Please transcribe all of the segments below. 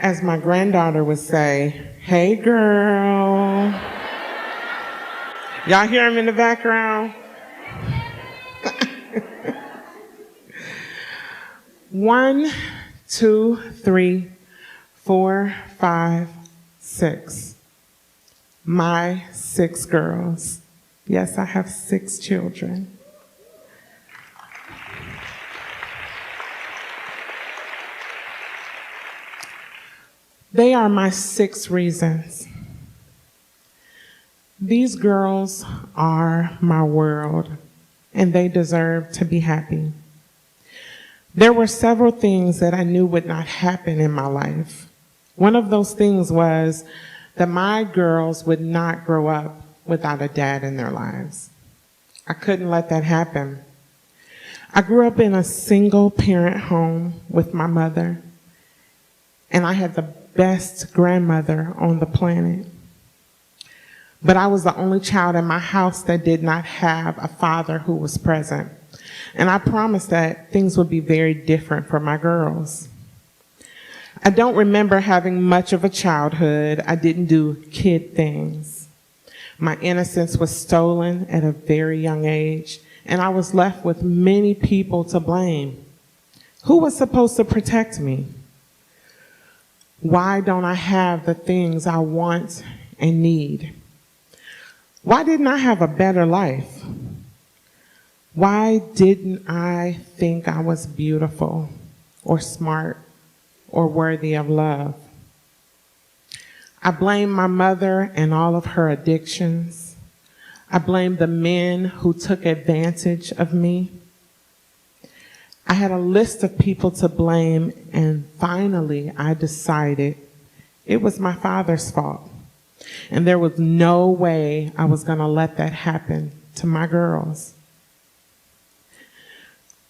As my granddaughter would say, hey girl. Y'all hear him in the background? 1, 2, 3, 4, 5, 6. My 6 girls. Yes, I have 6 children. They are my 6 reasons. These girls are my world, and they deserve to be happy. There were several things that I knew would not happen in my life. One of those things was that my girls would not grow up without a dad in their lives. I couldn't let that happen. I grew up in a single-parent home with my mother, and I had the best grandmother on the planet. But I was the only child in my house that did not have a father who was present. And I promised that things would be very different for my girls. I don't remember having much of a childhood. I didn't do kid things. My innocence was stolen at a very young age, and I was left with many people to blame. Who was supposed to protect me? Why don't I have the things I want and need? Why didn't I have a better life? Why didn't I think I was beautiful or smart or worthy of love? I blame my mother and all of her addictions. I blame the men who took advantage of me. I had a list of people to blame, and finally I decided it was my father's fault. And there was no way I was going to let that happen to my girls.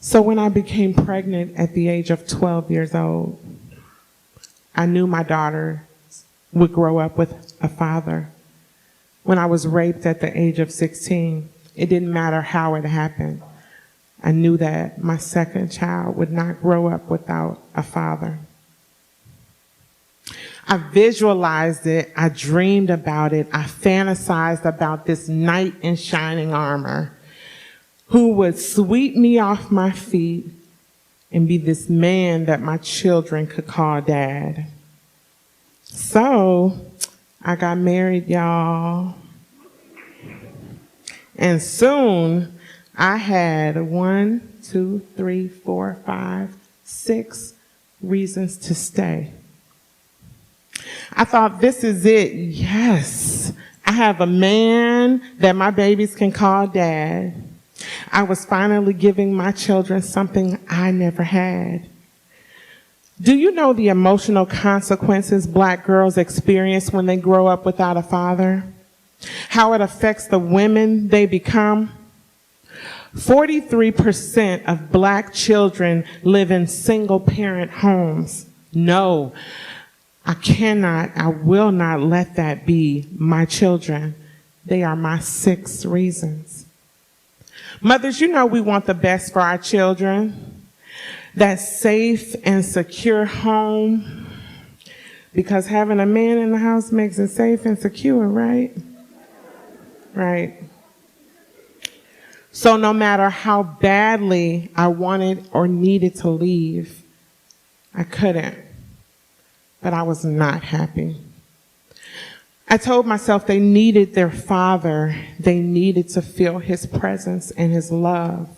So when I became pregnant at the age of 12 years old, I knew my daughter would grow up with a father. When I was raped at the age of 16, it didn't matter how it happened. I knew that my second child would not grow up without a father. I visualized it, I dreamed about it, I fantasized about this knight in shining armor who would sweep me off my feet and be this man that my children could call dad. So I got married, y'all. And soon I had 1, 2, 3, 4, 5, 6 reasons to stay. I thought, this is it. Yes, I have a man that my babies can call dad. I was finally giving my children something I never had. Do you know the emotional consequences Black girls experience when they grow up without a father? How it affects the women they become? 43% of Black children live in single-parent homes. No, I will not let that be my children. They are my 6 reasons. Mothers, you know we want the best for our children. That safe and secure home. Because having a man in the house makes it safe and secure, right? Right. So no matter how badly I wanted or needed to leave, I couldn't. But I was not happy. I told myself they needed their father. They needed to feel his presence and his love.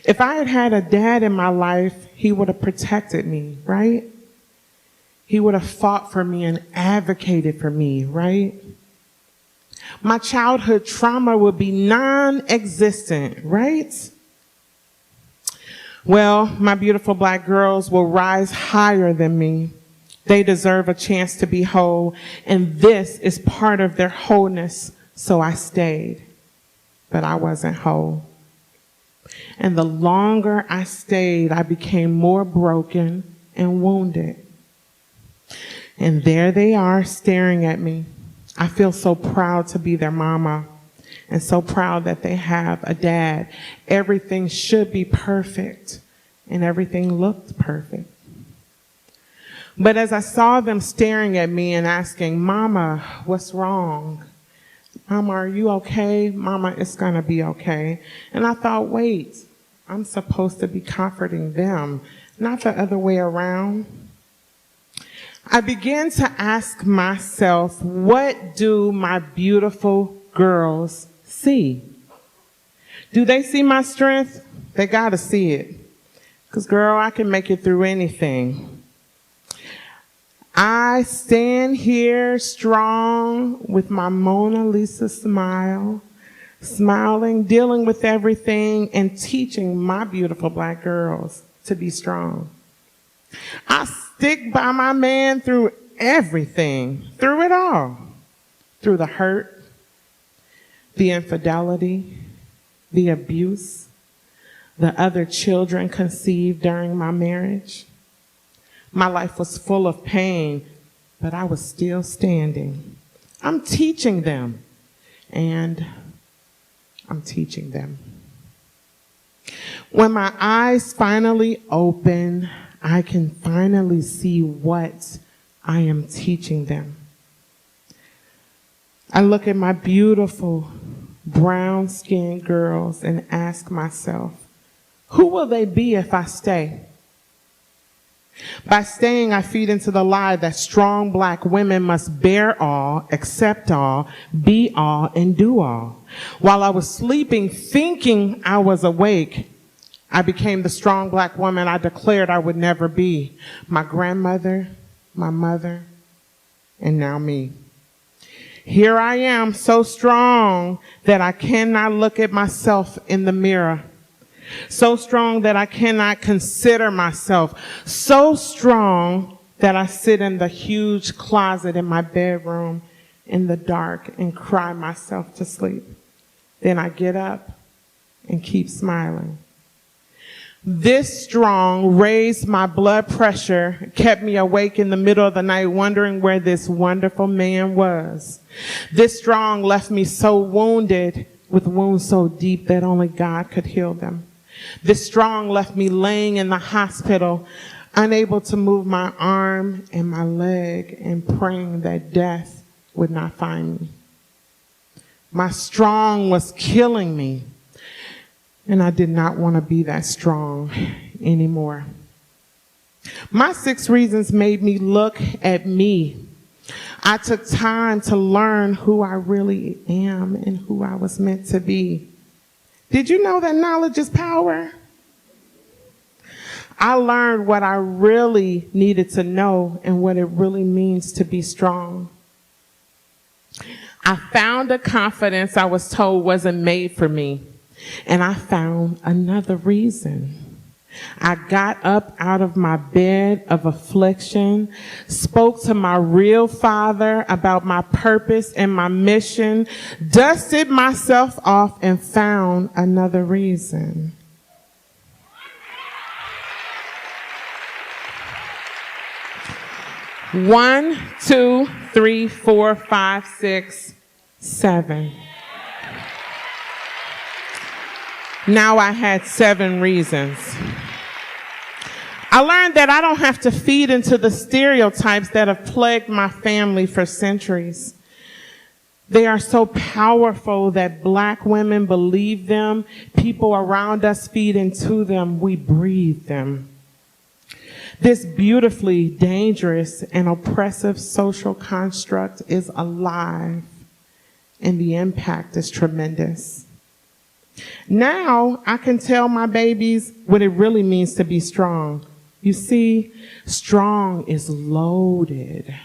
If I had had a dad in my life, he would have protected me, right? He would have fought for me and advocated for me, right? My childhood trauma would be non-existent, right? Well, my beautiful Black girls will rise higher than me. They deserve a chance to be whole, and this is part of their wholeness, so I stayed. But I wasn't whole. And the longer I stayed, I became more broken and wounded. And there they are staring at me. I feel so proud to be their mama and so proud that they have a dad. Everything should be perfect, and everything looked perfect. But as I saw them staring at me and asking, Mama, what's wrong? Mama, are you okay? Mama, it's going to be okay. And I thought, wait, I'm supposed to be comforting them, not the other way around. I began to ask myself, what do my beautiful girls see? Do they see my strength? They got to see it. Because, girl, I can make it through anything. I stand here strong with my Mona Lisa smile, smiling, dealing with everything, and teaching my beautiful black girls to be strong. I stick by my man through everything, through it all, through the hurt, the infidelity, the abuse, the other children conceived during my marriage. My life was full of pain, but I was still standing. I'm teaching them, and I'm teaching them. When my eyes finally open, I can finally see what I am teaching them. I look at my beautiful brown-skinned girls and ask myself, who will they be if I stay? By staying, I feed into the lie that strong black women must bear all, accept all, be all, and do all. While I was sleeping, thinking I was awake, I became the strong black woman I declared I would never be. My grandmother, my mother, and now me. Here I am, so strong that I cannot look at myself in the mirror. So strong that I cannot consider myself. So strong that I sit in the huge closet in my bedroom in the dark and cry myself to sleep. Then I get up and keep smiling. This strong raised my blood pressure, kept me awake in the middle of the night wondering where this wonderful man was. This strong left me so wounded with wounds so deep that only God could heal them. This strong left me laying in the hospital, unable to move my arm and my leg and praying that death would not find me. My strong was killing me. And I did not want to be that strong anymore. My 6 reasons made me look at me. I took time to learn who I really am and who I was meant to be. Did you know that knowledge is power? I learned what I really needed to know and what it really means to be strong. I found a confidence I was told wasn't made for me. And I found another reason. I got up out of my bed of affliction, spoke to my real father about my purpose and my mission, dusted myself off, and found another reason. One, 2, 3, 4, 5, 6, 7. Now I had 7 reasons. I learned that I don't have to feed into the stereotypes that have plagued my family for centuries. They are so powerful that black women believe them. People around us feed into them. We breathe them. This beautifully dangerous and oppressive social construct is alive, and the impact is tremendous. Now I can tell my babies what it really means to be strong. You see, strong is loaded.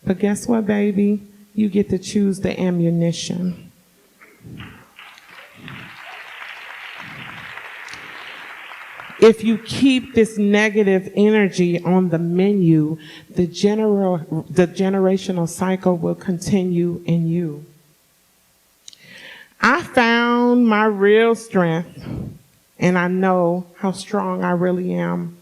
But guess what, baby? You get to choose the ammunition. If you keep this negative energy on the menu, the generational cycle will continue in you. I found my real strength, and I know how strong I really am.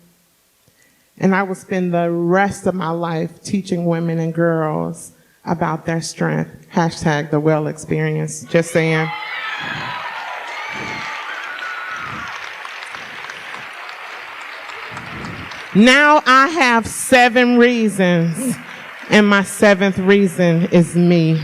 And I will spend the rest of my life teaching women and girls about their strength. Hashtag the well experience. Just saying. Now I have 7 reasons, and my 7th reason is me.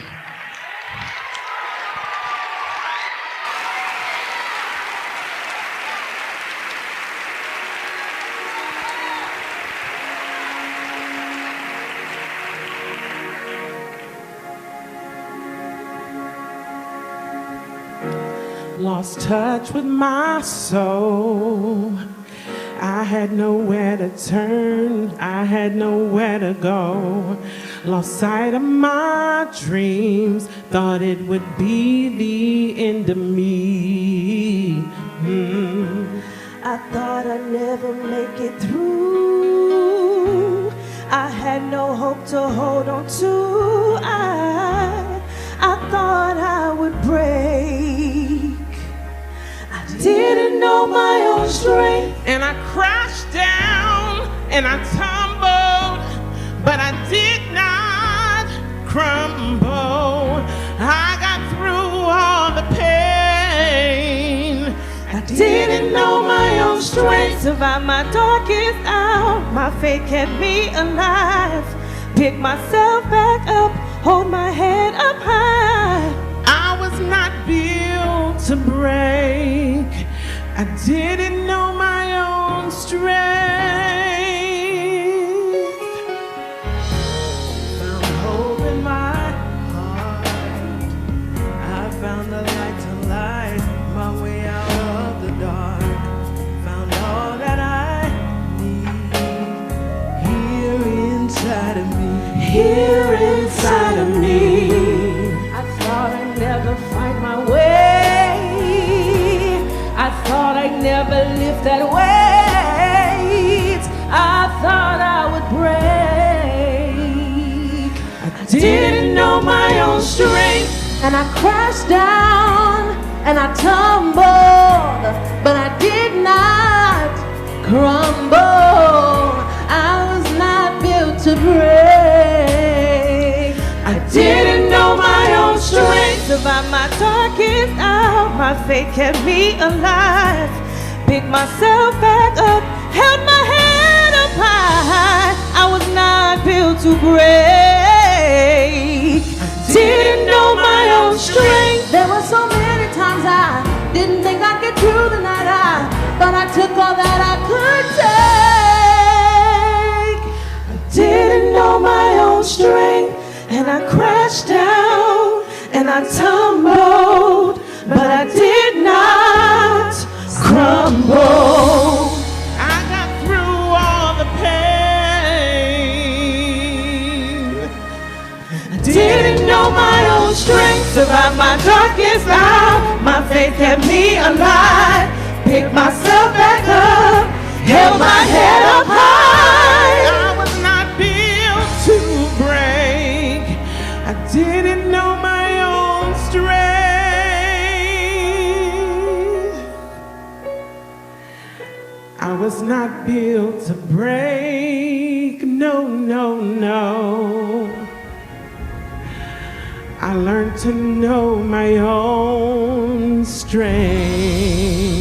Lost touch with my soul. I had nowhere to turn, I had nowhere to go. Lost sight of my dreams, thought it would be the end of me. I thought I'd never make it through. I had no hope to hold on to. I thought I would break. I didn't know my own strength. And I crashed down and I tumbled, but I did not crumble. I got through all the pain. I didn't know my own strength. Survived my darkest hour. My faith kept me alive. Pick myself back up, hold my head up high. I was not built to break. I didn't know my own strength. Found hope in my heart. I found the light to light my way out of the dark. Found all that I need here inside of me. Here inside of me. I thought I'd never find my way. I thought I'd never lift that weight. I thought I would break. I didn't know my own strength. And I crashed down and I tumbled, but I did not crumble. I was not built to break. I didn't know my own strength. Survived my darkest hour. My faith kept me alive. Picked myself back up, held my head up high. I was not built to break. I didn't know my own strength. There were so many times I didn't think I'd get through the night. I thought I took all that I could take. I didn't know my own strength. And I crashed down and I tumbled, but I did not crumble. I got through all the pain. I didn't know my own strength. Survived my darkest hour. My faith kept me alive. Picked myself back up, held my head up high. I was not built to break. I didn't know my own strength. I was not built to break. No, no, no. I learned to know my own strength.